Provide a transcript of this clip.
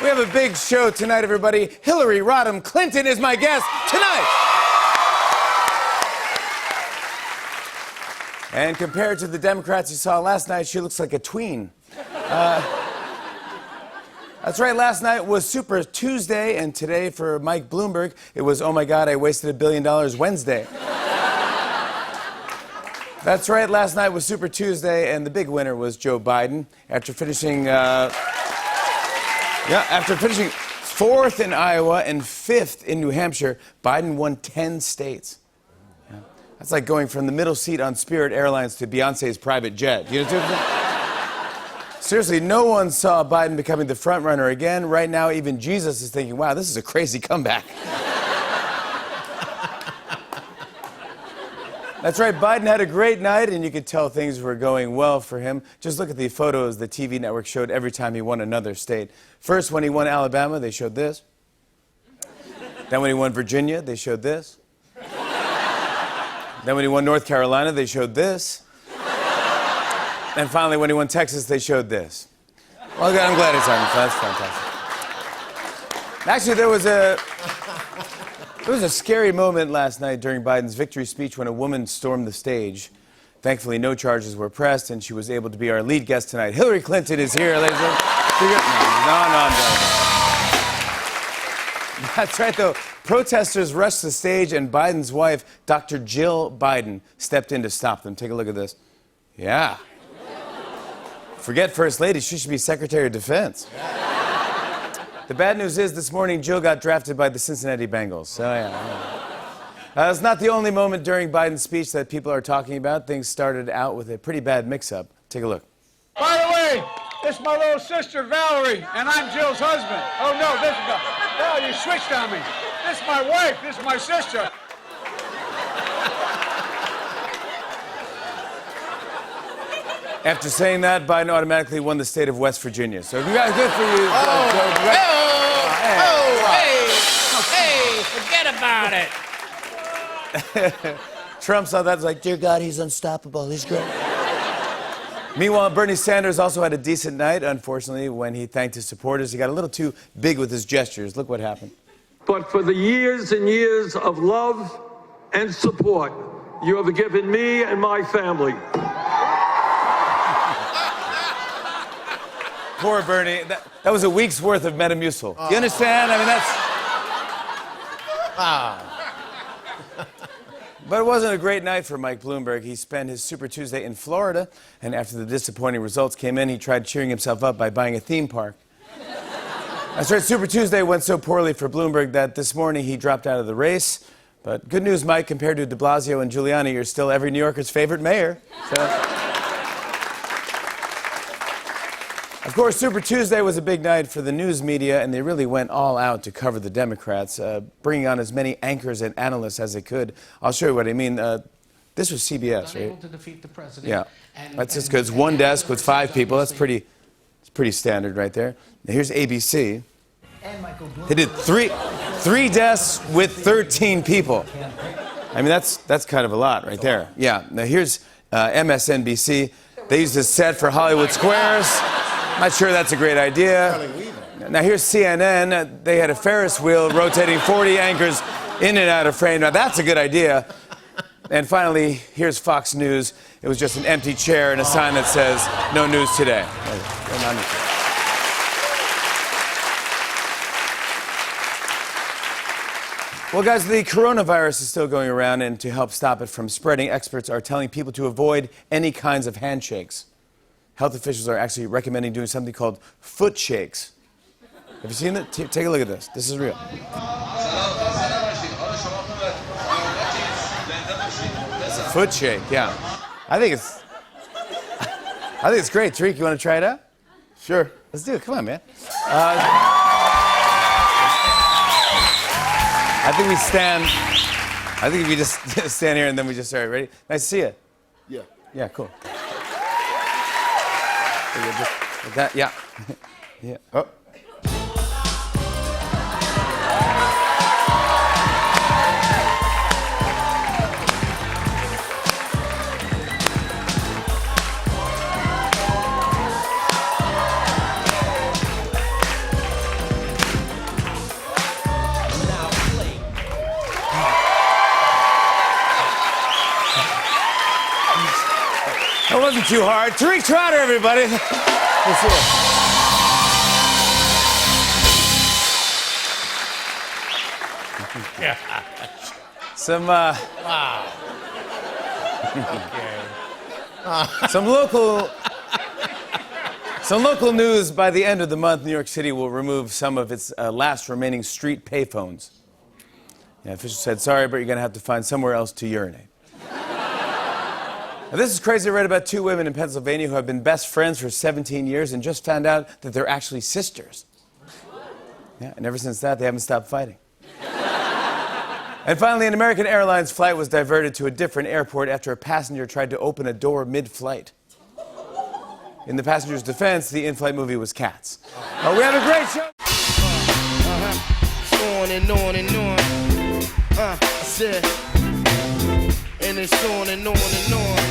We have a big show tonight, everybody. Hillary Rodham Clinton is my guest tonight. And compared to the Democrats you saw last night, she looks like a tween. That's right, last night was Super Tuesday, and today for Mike Bloomberg, it was, oh my God, I wasted $1 billion Wednesday. That's right, last night was Super Tuesday, and the big winner was Joe Biden. After finishing fourth in Iowa and fifth in New Hampshire, Biden won 10 states. Yeah. That's like going from the middle seat on Spirit Airlines to Beyonce's private jet. You know, seriously, no one saw Biden becoming the front runner again. Right now, even Jesus is thinking, wow, this is a crazy comeback. That's right, Biden had a great night, and you could tell things were going well for him. Just look at the photos the TV network showed every time he won another state. First, when he won Alabama, they showed this. Then when he won Virginia, they showed this. Then when he won North Carolina, they showed this. And finally, when he won Texas, they showed this. Well, I'm glad it's on. That's fantastic. Actually, there was a scary moment last night during Biden's victory speech when a woman stormed the stage. Thankfully, no charges were pressed, and she was able to be our lead guest tonight. Hillary Clinton is here, ladies and gentlemen. No. That's right, though. Protesters rushed the stage, and Biden's wife, Dr. Jill Biden, stepped in to stop them. Take a look at this. Yeah. Forget First Lady. She should be Secretary of Defense. The bad news is this morning, Jill got drafted by the Cincinnati Bengals. So, yeah. It's not the only moment during Biden's speech that people are talking about. Things started out with a pretty bad mix-up. Take a look. By the way, this is my little sister, Valerie, and I'm Jill's husband. Oh, no, this is oh, you switched on me. This is my wife. This is my sister. After saying that, Biden automatically won the state of West Virginia. So good for you. Hey, forget about it. Trump saw that and was like, dear God, he's unstoppable. He's great. Meanwhile, Bernie Sanders also had a decent night. Unfortunately, when he thanked his supporters, he got a little too big with his gestures. Look what happened. But for the years and years of love and support you have given me and my family. Poor Bernie. That was a week's worth of Metamucil. You understand? I mean, that's... But it wasn't a great night for Mike Bloomberg. He spent his Super Tuesday in Florida, and after the disappointing results came in, he tried cheering himself up by buying a theme park. That's right, Super Tuesday went so poorly for Bloomberg that this morning he dropped out of the race. But good news, Mike, compared to de Blasio and Giuliani, you're still every New Yorker's favorite mayor. So... Of course, Super Tuesday was a big night for the news media, and they really went all out to cover the Democrats, bringing on as many anchors and analysts as they could. I'll show you what I mean. This was CBS, right? Able to defeat the president. Yeah, that's just because one desk with 5 people. That's pretty standard right there. Now here's ABC. They did three desks with 13 people. I mean, that's kind of a lot right there. Yeah. Now here's MSNBC. They used a set for Hollywood Squares. Not sure that's a great idea. Now here's CNN. They had a Ferris wheel rotating 40 anchors in and out of frame. Now that's a good idea. And finally, here's Fox News. It was just an empty chair and a sign that says, no news today. Well, guys, the coronavirus is still going around, and to help stop it from spreading, experts are telling people to avoid any kinds of handshakes. Health officials are actually recommending doing something called foot shakes. Have you seen it? Take a look at this. This is real. It's a foot shake, yeah. I think it's great. Tariq, you want to try it out? Sure. Let's do it. Come on, man. I think we stand. I think if we just stand here and then we just start. Ready? Nice to see you. Yeah. Yeah, cool. Just like that, yeah. Yeah. Oh. wasn't too hard. Tariq Trotter, everybody. Let's hear it. Some, Wow. Some local news. By the end of the month, New York City will remove some of its last remaining street payphones. Yeah, officials said, sorry, but you're going to have to find somewhere else to urinate. Now, this is crazy. I read about 2 women in Pennsylvania who have been best friends for 17 years and just found out that they're actually sisters. Yeah, and ever since that, they haven't stopped fighting. And finally, an American Airlines flight was diverted to a different airport after a passenger tried to open a door mid-flight. In the passenger's defense, the in-flight movie was Cats. We have a great show. On and on and on. I said, and it's on and on and on.